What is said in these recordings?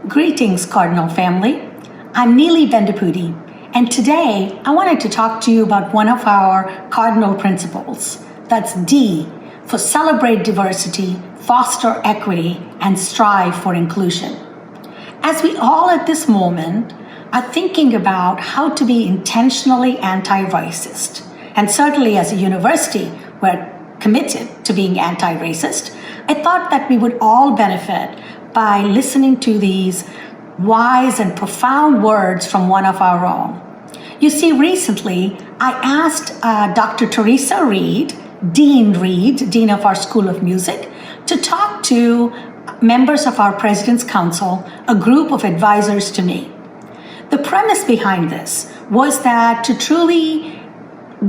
Greetings, Cardinal family. I'm Neeli Bendapudi, and today I wanted to talk to you about one of our cardinal principles. That's D, for celebrate diversity, foster equity, and strive for inclusion. As we all at this moment are thinking about how to be intentionally anti-racist, and certainly as a university, we're committed to being anti-racist, I thought that we would all benefit by listening to these wise and profound words from one of our own. You see, recently I asked Dr. Teresa Reed, Dean of our School of Music, to talk to members of our President's Council, a group of advisors to me. The premise behind this was that to truly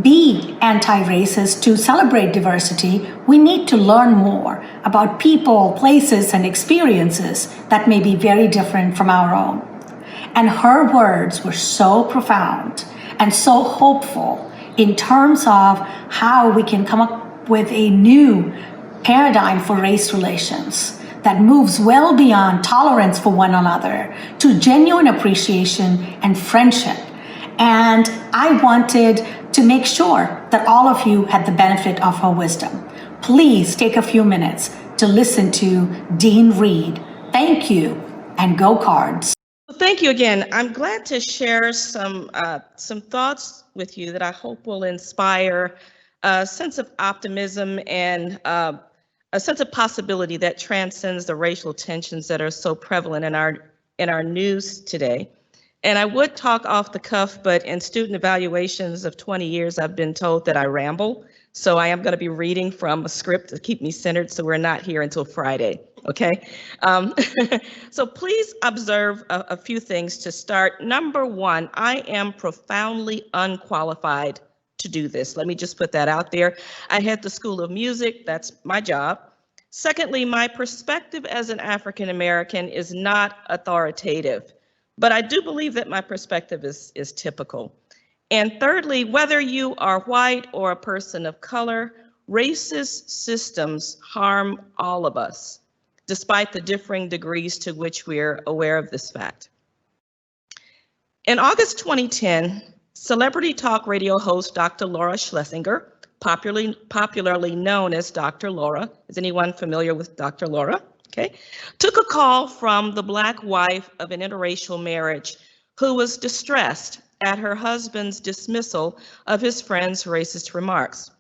be anti-racist, to celebrate diversity, we need to learn more about people, places, and experiences that may be very different from our own. And her words were so profound and so hopeful in terms of how we can come up with a new paradigm for race relations that moves well beyond tolerance for one another to genuine appreciation and friendship. And I wanted to make sure that all of you had the benefit of her wisdom. Please take a few minutes to listen to Dean Reed. Thank you, and go Cards. Thank you again. I'm glad to share some thoughts with you that I hope will inspire a sense of optimism and a sense of possibility that transcends the racial tensions that are so prevalent in our news today. And I would talk off the cuff, but in student evaluations of 20 years, I've been told that I ramble. So I am going to be reading from a script to keep me centered, so we're not here until Friday, okay? So please observe a few things to start. Number one, I am profoundly unqualified to do this. Let me just put that out there. I head the School of Music, that's my job. Secondly, my perspective as an African American is not authoritative, but I do believe that my perspective is typical. And thirdly, whether you are white or a person of color, racist systems harm all of us, despite the differing degrees to which we're aware of this fact. In August 2010, celebrity talk radio host Dr. Laura Schlesinger, popularly known as Dr. Laura, is anyone familiar with Dr. Laura? Okay, took a call from the Black wife of an interracial marriage who was distressed at her husband's dismissal of his friend's racist remarks.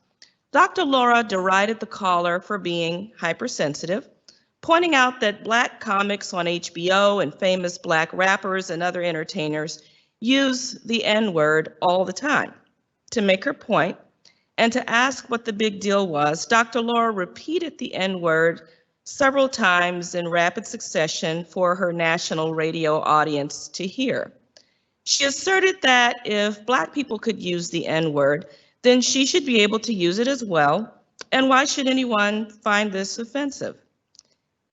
Dr. Laura derided the caller for being hypersensitive, pointing out that Black comics on HBO and famous Black rappers and other entertainers use the N-word all the time. To make her point and to ask what the big deal was, Dr. Laura repeated the N-word several times in rapid succession for her national radio audience to hear. She asserted that if Black people could use the N-word, then she should be able to use it as well, and why should anyone find this offensive?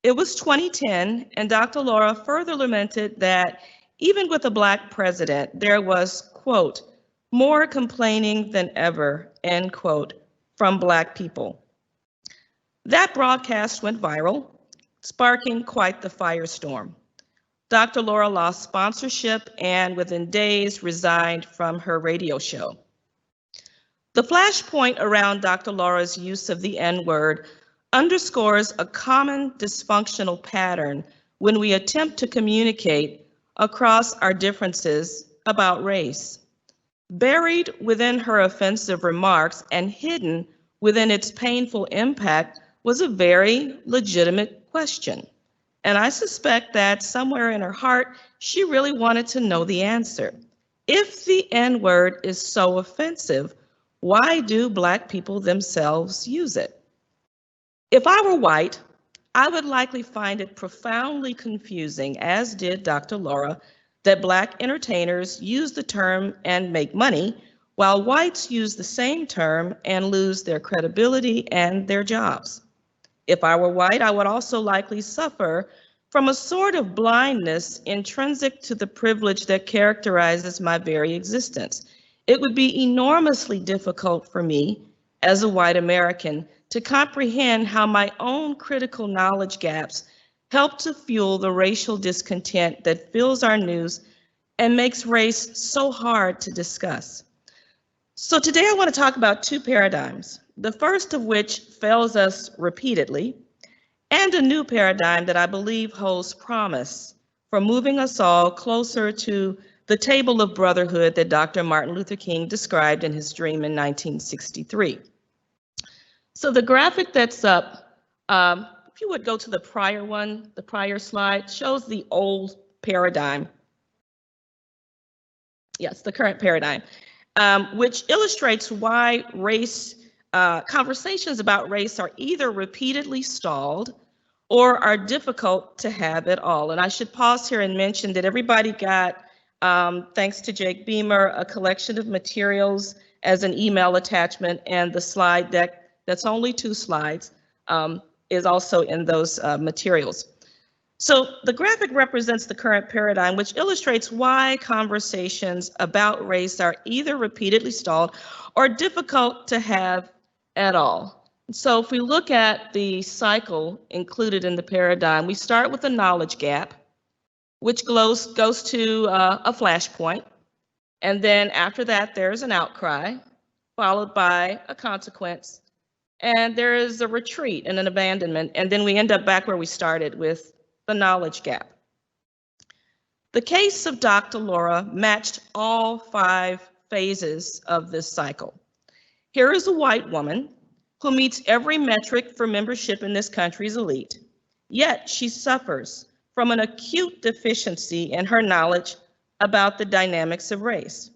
It was 2010, and Dr. Laura further lamented that even with a Black president, there was, quote, more complaining than ever, end quote, from Black people. That broadcast went viral, sparking quite the firestorm. Dr. Laura lost sponsorship and within days resigned from her radio show. The flashpoint around Dr. Laura's use of the N-word underscores a common dysfunctional pattern when we attempt to communicate across our differences about race. Buried within her offensive remarks and hidden within its painful impact was a very legitimate question. And I suspect that somewhere in her heart, she really wanted to know the answer. If the N-word is so offensive, why do Black people themselves use it? If I were white, I would likely find it profoundly confusing, as did Dr. Laura, that Black entertainers use the term and make money, while whites use the same term and lose their credibility and their jobs. If I were white, I would also likely suffer from a sort of blindness intrinsic to the privilege that characterizes my very existence. It would be enormously difficult for me as a white American to comprehend how my own critical knowledge gaps help to fuel the racial discontent that fills our news and makes race so hard to discuss. So today I want to talk about two paradigms, the first of which fails us repeatedly, and a new paradigm that I believe holds promise for moving us all closer to the table of brotherhood that Dr. Martin Luther King described in his dream in 1963. So the graphic that's up, if you would go to the prior one, the prior slide, shows the old paradigm. Yes, the current paradigm, which illustrates why conversations about race are either repeatedly stalled or are difficult to have at all. And I should pause here and mention that everybody got, thanks to Jake Beamer, a collection of materials as an email attachment, and the slide deck, that's only 2 slides, is also in those materials. So the graphic represents the current paradigm, which illustrates why conversations about race are either repeatedly stalled or difficult to have at all. So if we look at the cycle included in the paradigm, we start with a knowledge gap, which goes to a flashpoint. And then after that, there's an outcry, followed by a consequence. And there is a retreat and an abandonment. And then we end up back where we started with the knowledge gap. The case of Dr. Laura matched all 5 phases of this cycle. Here is a white woman who meets every metric for membership in this country's elite, yet she suffers from an acute deficiency in her knowledge about the dynamics of race.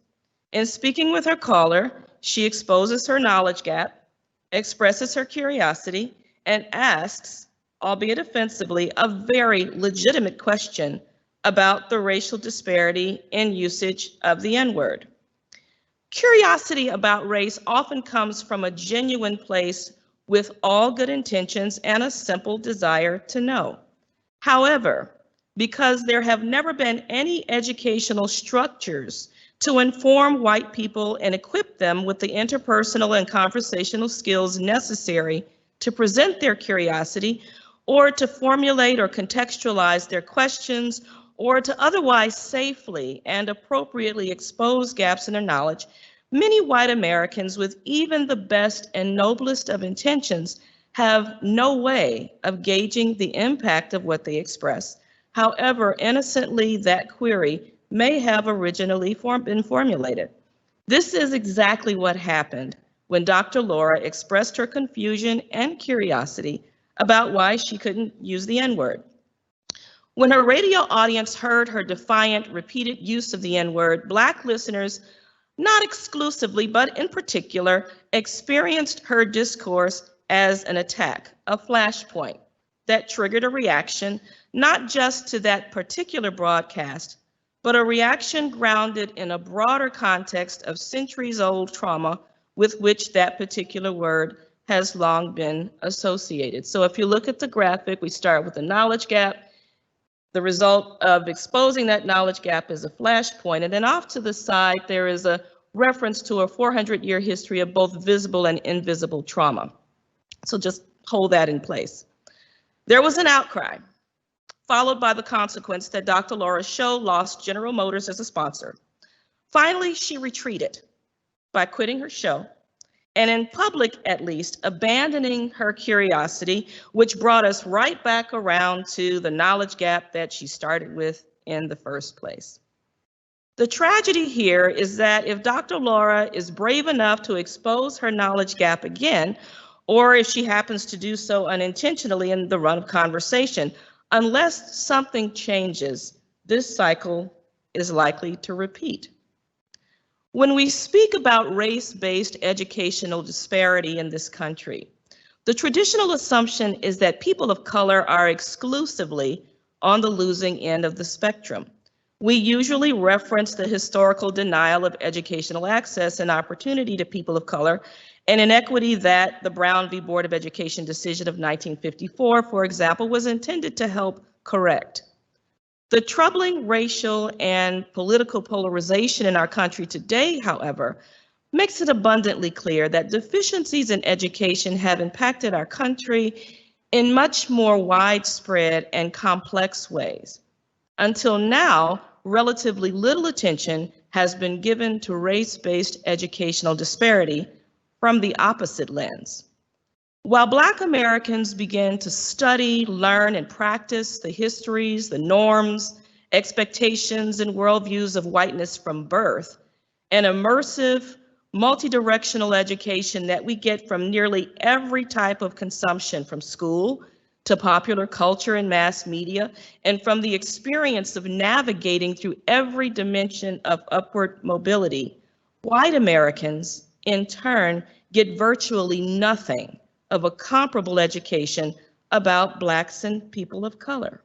In speaking with her caller, she exposes her knowledge gap, expresses her curiosity, and asks, albeit offensively, a very legitimate question about the racial disparity in usage of the N-word. Curiosity about race often comes from a genuine place with all good intentions and a simple desire to know. However, because there have never been any educational structures to inform white people and equip them with the interpersonal and conversational skills necessary to present their curiosity, or to formulate or contextualize their questions, or to otherwise safely and appropriately expose gaps in their knowledge, many white Americans with even the best and noblest of intentions have no way of gauging the impact of what they express, however innocently that query may have originally been formulated. This is exactly what happened when Dr. Laura expressed her confusion and curiosity about why she couldn't use the N-word. When her radio audience heard her defiant, repeated use of the N-word, Black listeners, not exclusively, but in particular, experienced her discourse as an attack, a flashpoint that triggered a reaction, not just to that particular broadcast, but a reaction grounded in a broader context of centuries-old trauma with which that particular word has long been associated. So if you look at the graphic, we start with the knowledge gap. The result of exposing that knowledge gap is a flashpoint. And then off to the side, there is a reference to a 400-year history of both visible and invisible trauma. So just hold that in place. There was an outcry, followed by the consequence that Dr. Laura's show lost General Motors as a sponsor. Finally, she retreated by quitting her show, and in public at least, abandoning her curiosity, which brought us right back around to the knowledge gap that she started with in the first place. The tragedy here is that if Dr. Laura is brave enough to expose her knowledge gap again, or if she happens to do so unintentionally in the run of conversation, unless something changes, this cycle is likely to repeat. When we speak about race-based educational disparity in this country, the traditional assumption is that people of color are exclusively on the losing end of the spectrum. We usually reference the historical denial of educational access and opportunity to people of color, an inequity that the Brown v. Board of Education decision of 1954, for example, was intended to help correct. The troubling racial and political polarization in our country today, however, makes it abundantly clear that deficiencies in education have impacted our country in much more widespread and complex ways. Until now, relatively little attention has been given to race-based educational disparity from the opposite lens. While Black Americans began to study, learn, and practice the histories, the norms, expectations, and worldviews of whiteness from birth, an immersive, multi-directional education that we get from nearly every type of consumption, from school to popular culture and mass media, and from the experience of navigating through every dimension of upward mobility, white Americans, in turn, get virtually nothing of a comparable education about Blacks and people of color.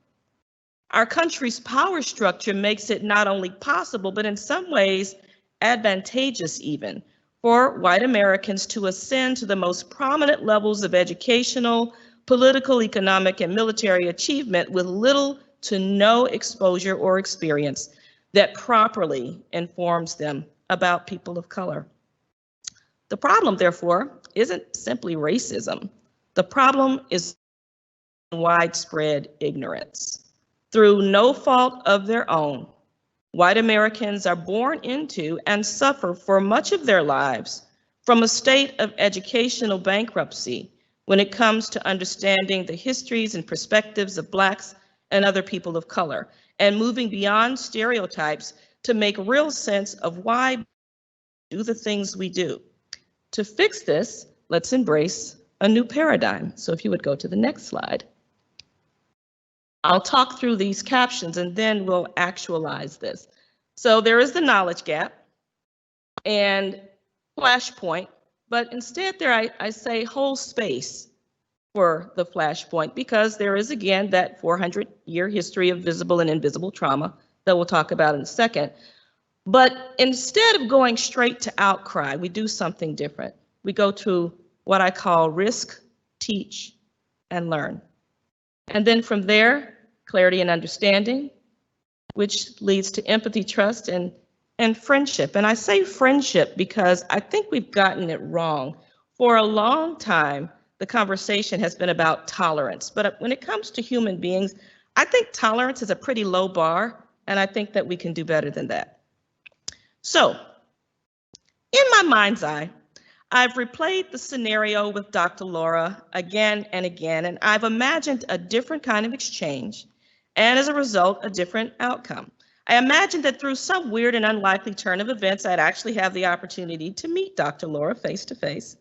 Our country's power structure makes it not only possible, but in some ways advantageous even, for white Americans to ascend to the most prominent levels of educational, political, economic, and military achievement with little to no exposure or experience that properly informs them about people of color. The problem, therefore, isn't simply racism. The problem is widespread ignorance. Through no fault of their own, white Americans are born into and suffer for much of their lives from a state of educational bankruptcy when it comes to understanding the histories and perspectives of Blacks and other people of color, and moving beyond stereotypes to make real sense of why we do the things we do. To fix this, let's embrace a new paradigm. So if you would go to the next slide. I'll talk through these captions and then we'll actualize this. So there is the knowledge gap and Flashpoint, but instead there I say whole space for the Flashpoint, because there is again that 400-year history of visible and invisible trauma that we'll talk about in a second. But instead of going straight to outcry, we do something different. We go to what I call risk, teach, and learn. And then from there, clarity and understanding, which leads to empathy, trust, and friendship. And I say friendship because I think we've gotten it wrong. For a long time, the conversation has been about tolerance. But when it comes to human beings, I think tolerance is a pretty low bar, and I think that we can do better than that. So, in my mind's eye, I've replayed the scenario with Dr. Laura again and again, and I've imagined a different kind of exchange, and as a result, a different outcome. I imagined that through some weird and unlikely turn of events, I'd actually have the opportunity to meet Dr. Laura face to face.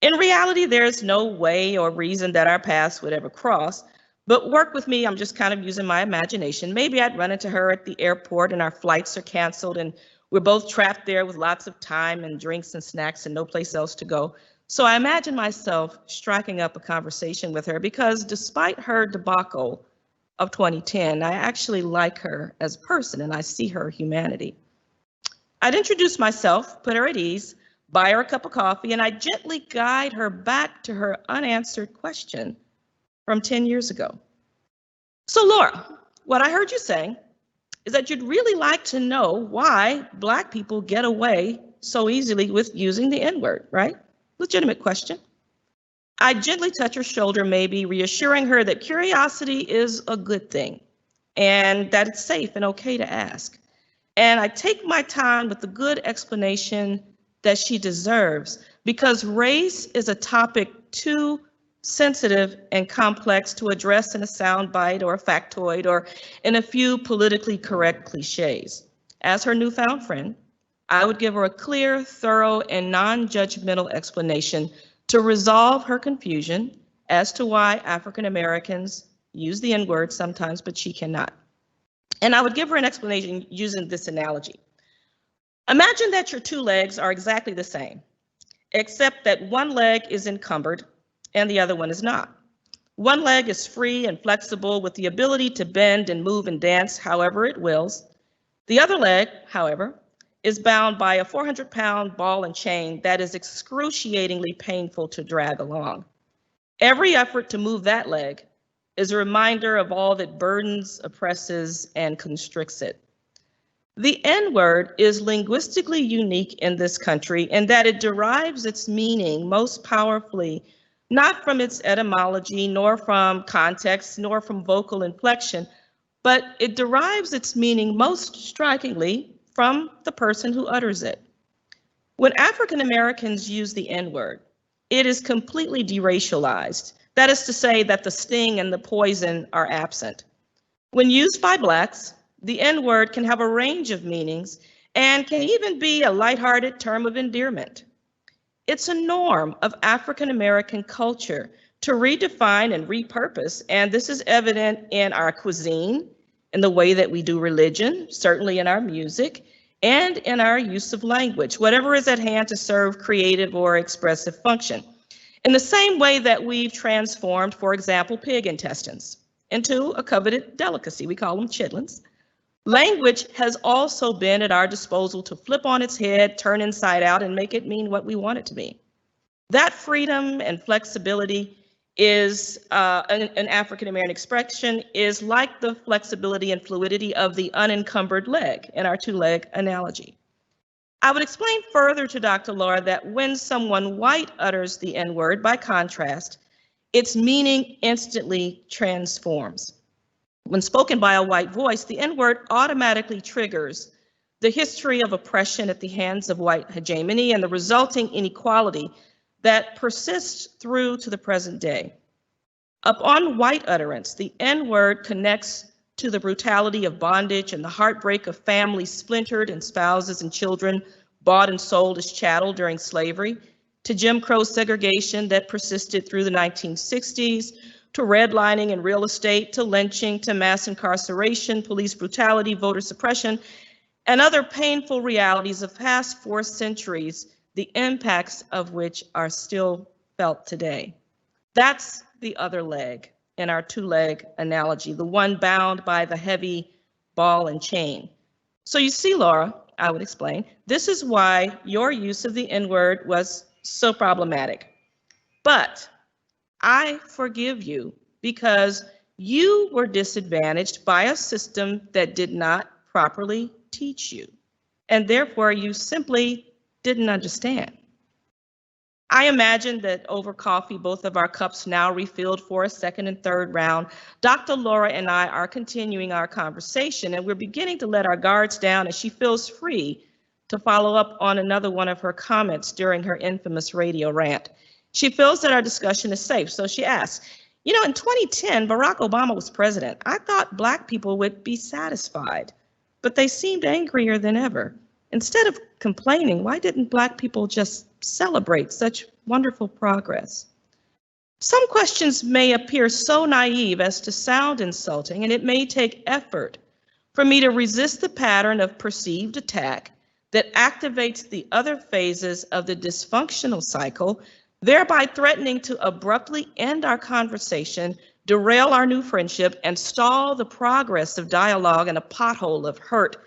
In reality, there's no way or reason that our paths would ever cross, but work with me, I'm just kind of using my imagination. Maybe I'd run into her at the airport and our flights are canceled and we're both trapped there with lots of time and drinks and snacks and no place else to go. So I imagine myself striking up a conversation with her because despite her debacle of 2010, I actually like her as a person and I see her humanity. I'd introduce myself, put her at ease, buy her a cup of coffee, and I'd gently guide her back to her unanswered question from 10 years ago. So Laura, what I heard you saying is that you'd really like to know why Black people get away so easily with using the N-word, right? Legitimate question. I gently touch her shoulder, maybe reassuring her that curiosity is a good thing and that it's safe and okay to ask. And I take my time with the good explanation that she deserves, because race is a topic too sensitive and complex to address in a soundbite or a factoid or in a few politically correct cliches. As her newfound friend, I would give her a clear, thorough, and non-judgmental explanation to resolve her confusion as to why African Americans use the N-word sometimes, but she cannot. And I would give her an explanation using this analogy. Imagine that your two legs are exactly the same, except that one leg is encumbered and the other one is not. One leg is free and flexible with the ability to bend and move and dance however it wills. The other leg, however, is bound by a 400-pound ball and chain that is excruciatingly painful to drag along. Every effort to move that leg is a reminder of all that burdens, oppresses, and constricts it. The N-word is linguistically unique in this country in that it derives its meaning most powerfully not from its etymology, nor from context, nor from vocal inflection, but it derives its meaning most strikingly from the person who utters it. When African Americans use the N-word, it is completely deracialized. That is to say that the sting and the poison are absent. When used by Blacks, the N-word can have a range of meanings and can even be a lighthearted term of endearment. It's a norm of African American culture to redefine and repurpose, and this is evident in our cuisine, in the way that we do religion, certainly in our music, and in our use of language, whatever is at hand to serve creative or expressive function. In the same way that we've transformed, for example, pig intestines into a coveted delicacy, we call them chitlins, language has also been at our disposal to flip on its head, turn inside out, and make it mean what we want it to be. That freedom and flexibility is an African American expression is like the flexibility and fluidity of the unencumbered leg in our two-leg analogy. I would explain further to Dr. Laura that when someone white utters the N-word, by contrast, its meaning instantly transforms. When spoken by a white voice, the N-word automatically triggers the history of oppression at the hands of white hegemony and the resulting inequality that persists through to the present day. Upon white utterance, the N-word connects to the brutality of bondage and the heartbreak of families splintered and spouses and children bought and sold as chattel during slavery, to Jim Crow segregation that persisted through the 1960s, to redlining in real estate, to lynching, to mass incarceration, police brutality, voter suppression, and other painful realities of past 4 centuries, the impacts of which are still felt today. That's the other leg in our two-leg analogy, the one bound by the heavy ball and chain. So you see, Laura, I would explain, this is why your use of the N-word was so problematic. But I forgive you because you were disadvantaged by a system that did not properly teach you, and therefore you simply didn't understand. I imagine that over coffee, both of our cups now refilled for a second and third round, Dr. Laura and I are continuing our conversation, and we're beginning to let our guards down, and she feels free to follow up on another one of her comments during her infamous radio rant. She feels that our discussion is safe, so she asks, you know, in 2010, Barack Obama was president. I thought Black people would be satisfied, but they seemed angrier than ever. Instead of complaining, why didn't Black people just celebrate such wonderful progress? Some questions may appear so naive as to sound insulting, and it may take effort for me to resist the pattern of perceived attack that activates the other phases of the dysfunctional cycle, thereby threatening to abruptly end our conversation, derail our new friendship, and stall the progress of dialogue in a pothole of hurt,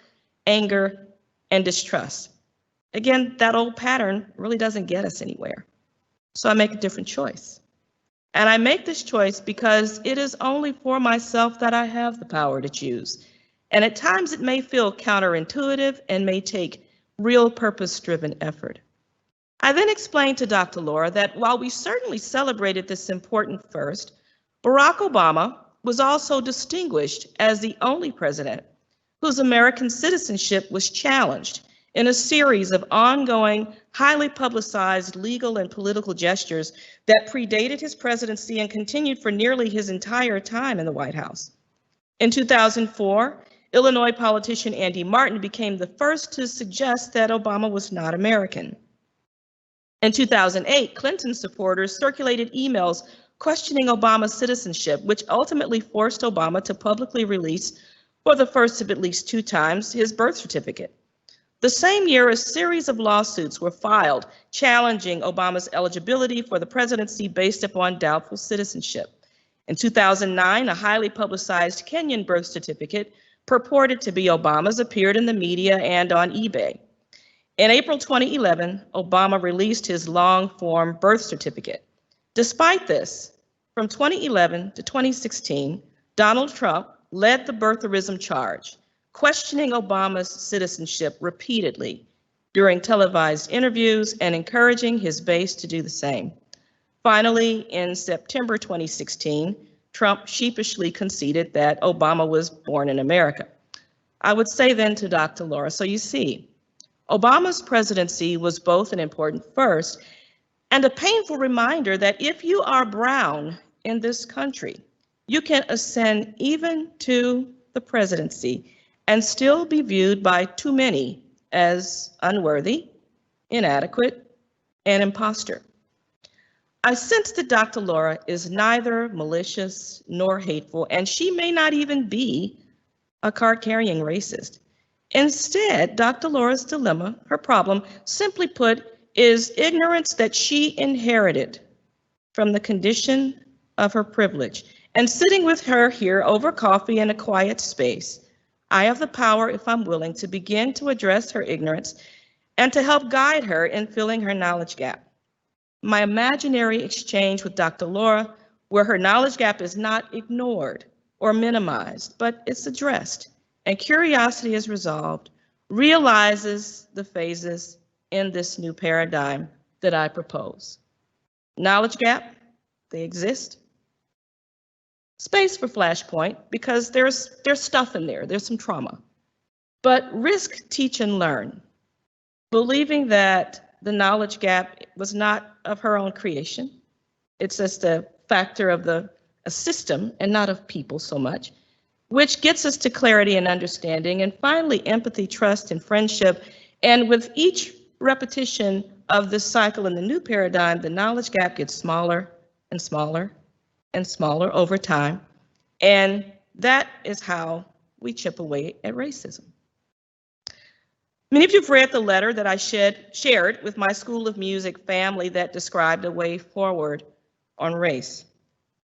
anger, and distrust. Again, that old pattern really doesn't get us anywhere. So I make a different choice. And I make this choice because it is only for myself that I have the power to choose. And at times it may feel counterintuitive and may take real purpose-driven effort. I then explained to Dr. Laura that while we certainly celebrated this important first, Barack Obama was also distinguished as the only president whose American citizenship was challenged in a series of ongoing, highly publicized legal and political gestures that predated his presidency and continued for nearly his entire time in the White House. In 2004, Illinois politician Andy Martin became the first to suggest that Obama was not American. In 2008, Clinton supporters circulated emails questioning Obama's citizenship, which ultimately forced Obama to publicly release, for the first of at least 2 times, his birth certificate. The same year, a series of lawsuits were filed challenging Obama's eligibility for the presidency based upon doubtful citizenship. In 2009, a highly publicized Kenyan birth certificate purported to be Obama's appeared in the media and on eBay. In April 2011, Obama released his long-form birth certificate. Despite this, from 2011 to 2016, Donald Trump led the birtherism charge, questioning Obama's citizenship repeatedly during televised interviews and encouraging his base to do the same. Finally, in September 2016, Trump sheepishly conceded that Obama was born in America. I would say then to Dr. Laura, so you see, Obama's presidency was both an important first and a painful reminder that if you are brown in this country, you can ascend even to the presidency and still be viewed by too many as unworthy, inadequate, and imposter. I sense that Dr. Laura is neither malicious nor hateful, and she may not even be a card-carrying racist. Instead, Dr. Laura's dilemma, her problem, simply put, is ignorance that she inherited from the condition of her privilege. And sitting with her here over coffee in a quiet space, I have the power, if I'm willing, to begin to address her ignorance and to help guide her in filling her knowledge gap. My imaginary exchange with Dr. Laura, where her knowledge gap is not ignored or minimized, but it's addressed and curiosity is resolved, realizes the phases in this new paradigm that I propose. Knowledge gap, they exist. Space for Flashpoint, because there's stuff in there, there's some trauma. But risk, teach, and learn. Believing that the knowledge gap was not of her own creation. It's just a factor of a system and not of people so much, which gets us to clarity and understanding, and finally empathy, trust, and friendship. And with each repetition of this cycle in the new paradigm, the knowledge gap gets smaller and smaller and smaller over time. And that is how we chip away at racism. Many of you have read the letter that I shared with my School of Music family that described a way forward on race.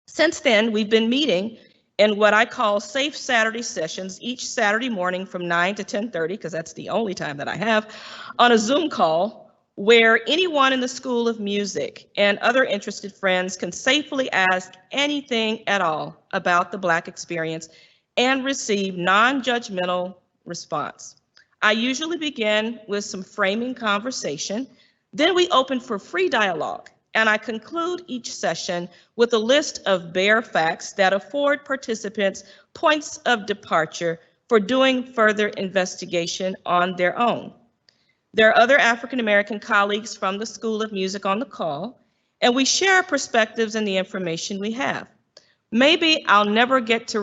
Since then, we've been meeting in what I call safe Saturday sessions each Saturday morning from 9 to 10:30, because that's the only time that I have, on a Zoom call where anyone in the School of Music and other interested friends can safely ask anything at all about the Black experience and receive non-judgmental response. I usually begin with some framing conversation, then we open for free dialogue, and I conclude each session with a list of bare facts that afford participants points of departure for doing further investigation on their own. There are other African American colleagues from the School of Music on the call, and we share our perspectives and the information we have. Maybe I'll never get to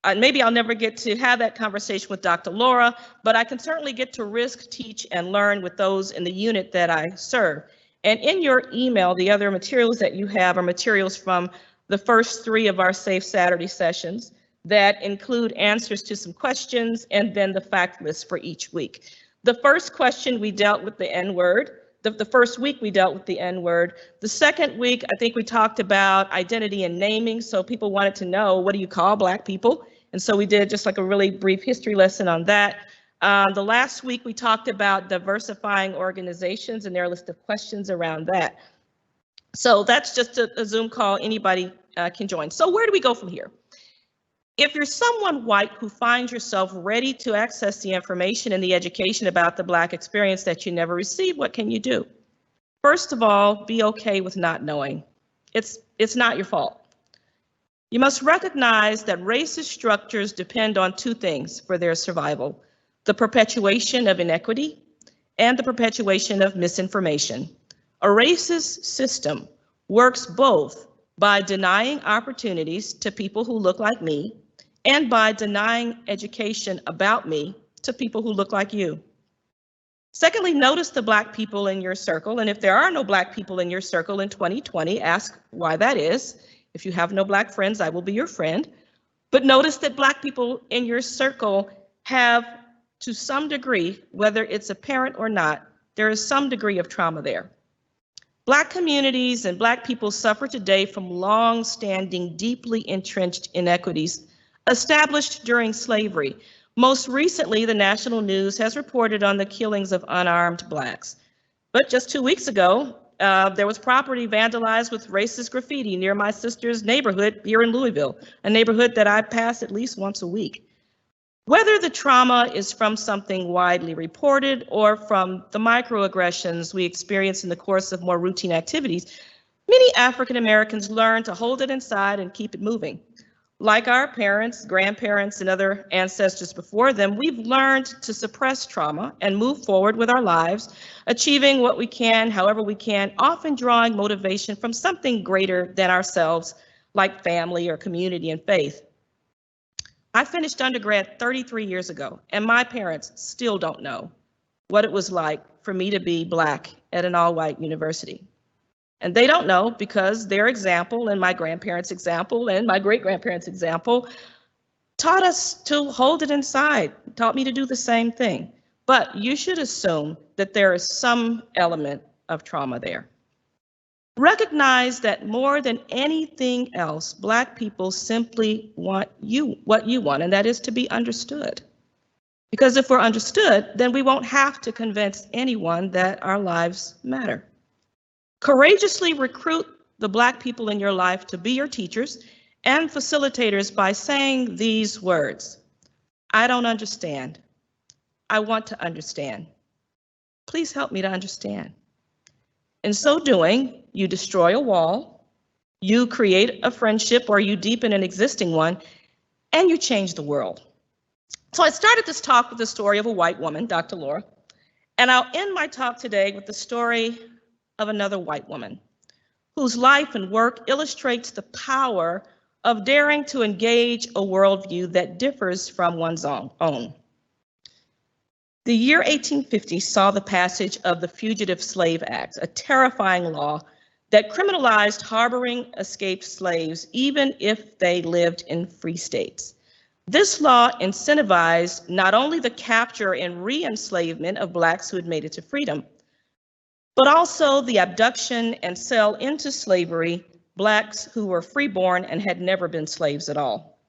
have that conversation with Dr. Laura, but I can certainly get to risk, teach, and learn with those in the unit that I serve. And in your email, the other materials that you have are materials from the first 3 of our Safe Saturday sessions that include answers to some questions and then the fact list for each week. The first question, we dealt with the N-word. The first week we dealt with the N-word. The second week, I think we talked about identity and naming. So people wanted to know, what do you call Black people? And so we did just like a really brief history lesson on that. The last week we talked about diversifying organizations, and there are a list of questions around that. So that's just a Zoom call, anybody can join. So where do we go from here? If you're someone white who finds yourself ready to access the information and the education about the Black experience that you never received, what can you do? First of all, be okay with not knowing. It's not your fault. You must recognize that racist structures depend on 2 things for their survival: the perpetuation of inequity and the perpetuation of misinformation. A racist system works both by denying opportunities to people who look like me and by denying education about me to people who look like you. Secondly, notice the Black people in your circle, and if there are no Black people in your circle in 2020, ask why that is. If you have no Black friends, I will be your friend. But notice that Black people in your circle have, to some degree, whether it's apparent or not, there is some degree of trauma there. Black communities and Black people suffer today from long-standing, deeply entrenched inequities established during slavery. Most recently, the national news has reported on the killings of unarmed Blacks. But just 2 weeks ago, there was property vandalized with racist graffiti near my sister's neighborhood here in Louisville, a neighborhood that I pass at least once a week. Whether the trauma is from something widely reported or from the microaggressions we experience in the course of more routine activities, Many African Americans learn to hold it inside and keep it moving. Like our parents, grandparents, and other ancestors before them, we've learned to suppress trauma and move forward with our lives, achieving what we can, however we can, often drawing motivation from something greater than ourselves, like family or community and faith. I finished undergrad 33 years ago, and my parents still don't know what it was like for me to be Black at an all-white university. And they don't know because their example and my grandparents' example and my great-grandparents' example taught us to hold it inside, taught me to do the same thing. But you should assume that there is some element of trauma there. Recognize that more than anything else, Black people simply want what you want, and that is to be understood. Because if we're understood, then we won't have to convince anyone that our lives matter. Courageously recruit the Black people in your life to be your teachers and facilitators by saying these words: I don't understand. I want to understand. Please help me to understand. In so doing, you destroy a wall, you create a friendship or you deepen an existing one, and you change the world. So I started this talk with the story of a white woman, Dr. Laura, and I'll end my talk today with the story of another white woman whose life and work illustrates the power of daring to engage a worldview that differs from one's own. The year 1850 saw the passage of the Fugitive Slave Act, a terrifying law that criminalized harboring escaped slaves even if they lived in free states. This law incentivized not only the capture and re-enslavement of Blacks who had made it to freedom, but also the abduction and sell into slavery Blacks who were freeborn and had never been slaves at all.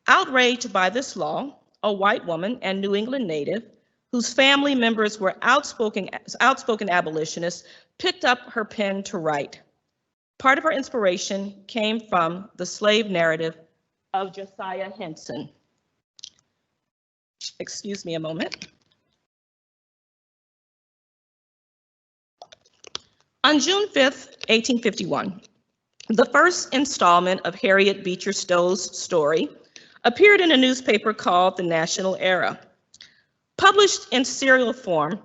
Outraged by this law, a white woman and New England native whose family members were outspoken abolitionists picked up her pen to write. Part of her inspiration came from the slave narrative of Josiah Henson. Excuse me a moment. On June 5th, 1851, the first installment of Harriet Beecher Stowe's story appeared in a newspaper called The National Era. Published in serial form,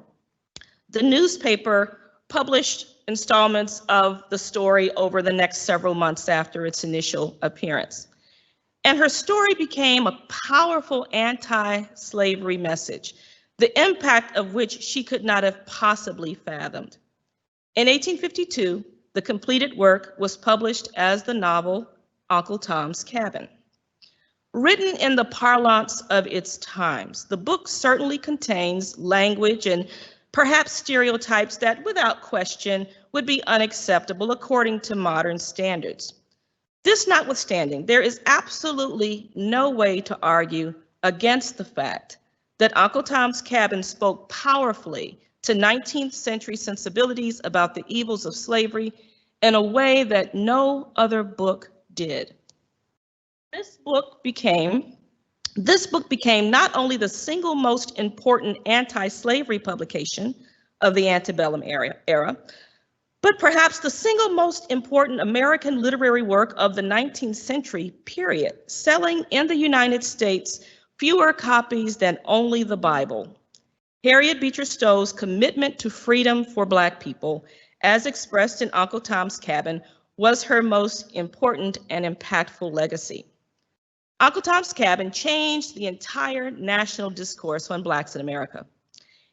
the newspaper published installments of the story over the next several months after its initial appearance. And her story became a powerful anti-slavery message, the impact of which she could not have possibly fathomed. In 1852, the completed work was published as the novel Uncle Tom's Cabin. Written in the parlance of its times, the book certainly contains language and perhaps stereotypes that, without question, would be unacceptable according to modern standards. This notwithstanding, there is absolutely no way to argue against the fact that Uncle Tom's Cabin spoke powerfully to 19th century sensibilities about the evils of slavery in a way that no other book did. This book became not only the single most important anti-slavery publication of the antebellum era, but perhaps the single most important American literary work of the 19th century, period, selling in the United States fewer copies than only the Bible. Harriet Beecher Stowe's commitment to freedom for Black people, as expressed in Uncle Tom's Cabin, was her most important and impactful legacy. Uncle Tom's Cabin changed the entire national discourse on Blacks in America.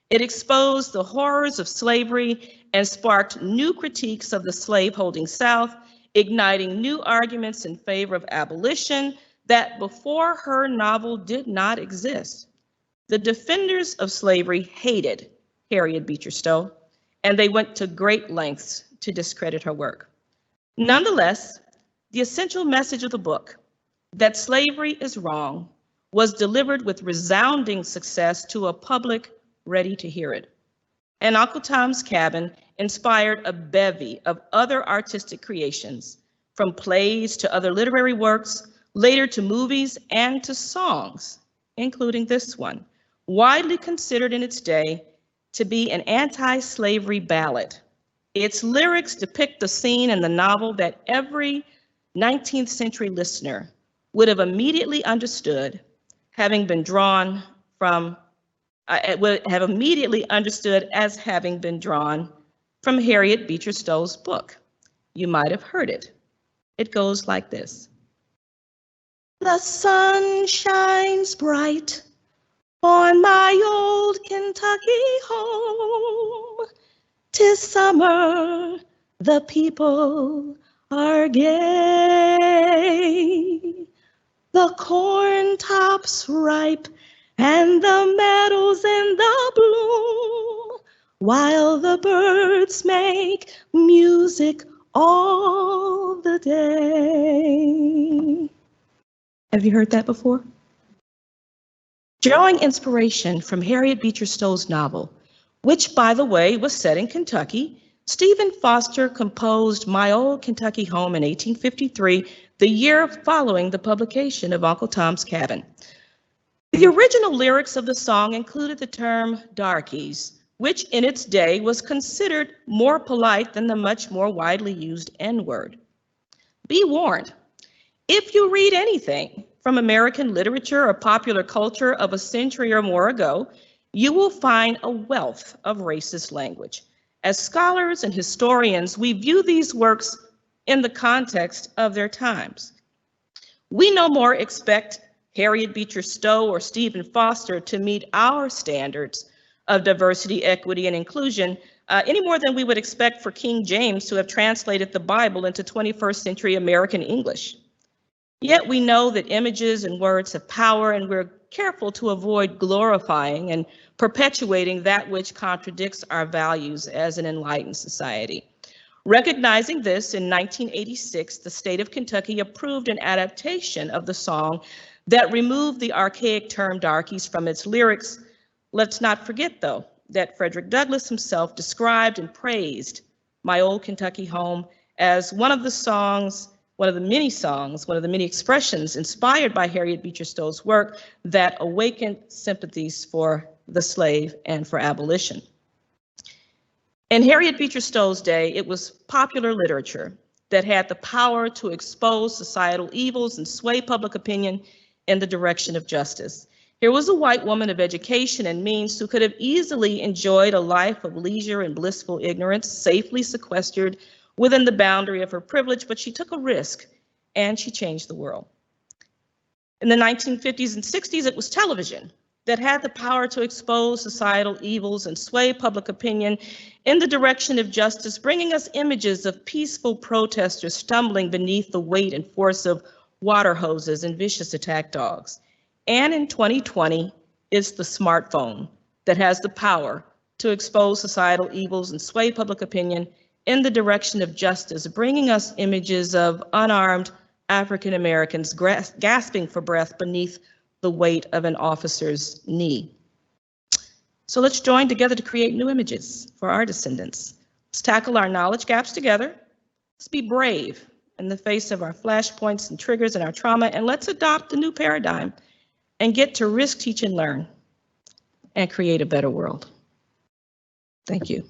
It exposed the horrors of slavery and sparked new critiques of the slaveholding South, igniting new arguments in favor of abolition that before her novel did not exist. The defenders of slavery hated Harriet Beecher Stowe, and they went to great lengths to discredit her work. Nonetheless, the essential message of the book, that slavery is wrong, was delivered with resounding success to a public ready to hear it. And Uncle Tom's Cabin inspired a bevy of other artistic creations, from plays to other literary works, later to movies and to songs, including this one, widely considered in its day to be an anti-slavery ballad, Its lyrics depict the scene in the novel that every 19th century listener would have immediately understood, having been drawn from, would have immediately understood as having been drawn from Harriet Beecher Stowe's book. You might have heard it. It goes like this. The sun shines bright on my old Kentucky home. 'Tis summer, the people are gay. The corn tops ripe and the meadows in the bloom, while the birds make music all the day. Have you heard that before? Drawing inspiration from Harriet Beecher Stowe's novel, which, by the way, was set in Kentucky, Stephen Foster composed My Old Kentucky Home in 1853, the year following the publication of Uncle Tom's Cabin. The original lyrics of the song included the term darkies, which in its day was considered more polite than the much more widely used N-word. Be warned, if you read anything from American literature or popular culture of a century or more ago, you will find a wealth of racist language. As scholars and historians, we view these works in the context of their times. We no more expect Harriet Beecher Stowe or Stephen Foster to meet our standards of diversity, equity, and inclusion any more than we would expect for King James to have translated the Bible into 21st century American English. Yet we know that images and words have power, and we're careful to avoid glorifying and perpetuating that which contradicts our values as an enlightened society. Recognizing this, in 1986, the state of Kentucky approved an adaptation of the song that removed the archaic term darkies from its lyrics. Let's not forget, though, that Frederick Douglass himself described and praised My Old Kentucky Home as one of the many expressions inspired by Harriet Beecher Stowe's work that awakened sympathies for the slave and for abolition. In Harriet Beecher Stowe's day, it was popular literature that had the power to expose societal evils and sway public opinion in the direction of justice. Here was a white woman of education and means who could have easily enjoyed a life of leisure and blissful ignorance, safely sequestered within the boundary of her privilege, but she took a risk and she changed the world. In the 1950s and 60s, it was television that had the power to expose societal evils and sway public opinion in the direction of justice, bringing us images of peaceful protesters stumbling beneath the weight and force of water hoses and vicious attack dogs. And in 2020, it's the smartphone that has the power to expose societal evils and sway public opinion in the direction of justice, bringing us images of unarmed African Americans gasping for breath beneath the weight of an officer's knee. So let's join together to create new images for our descendants. Let's tackle our knowledge gaps together. Let's be brave in the face of our flashpoints and triggers and our trauma, and let's adopt a new paradigm and get to risk, teach, and learn and create a better world. Thank you.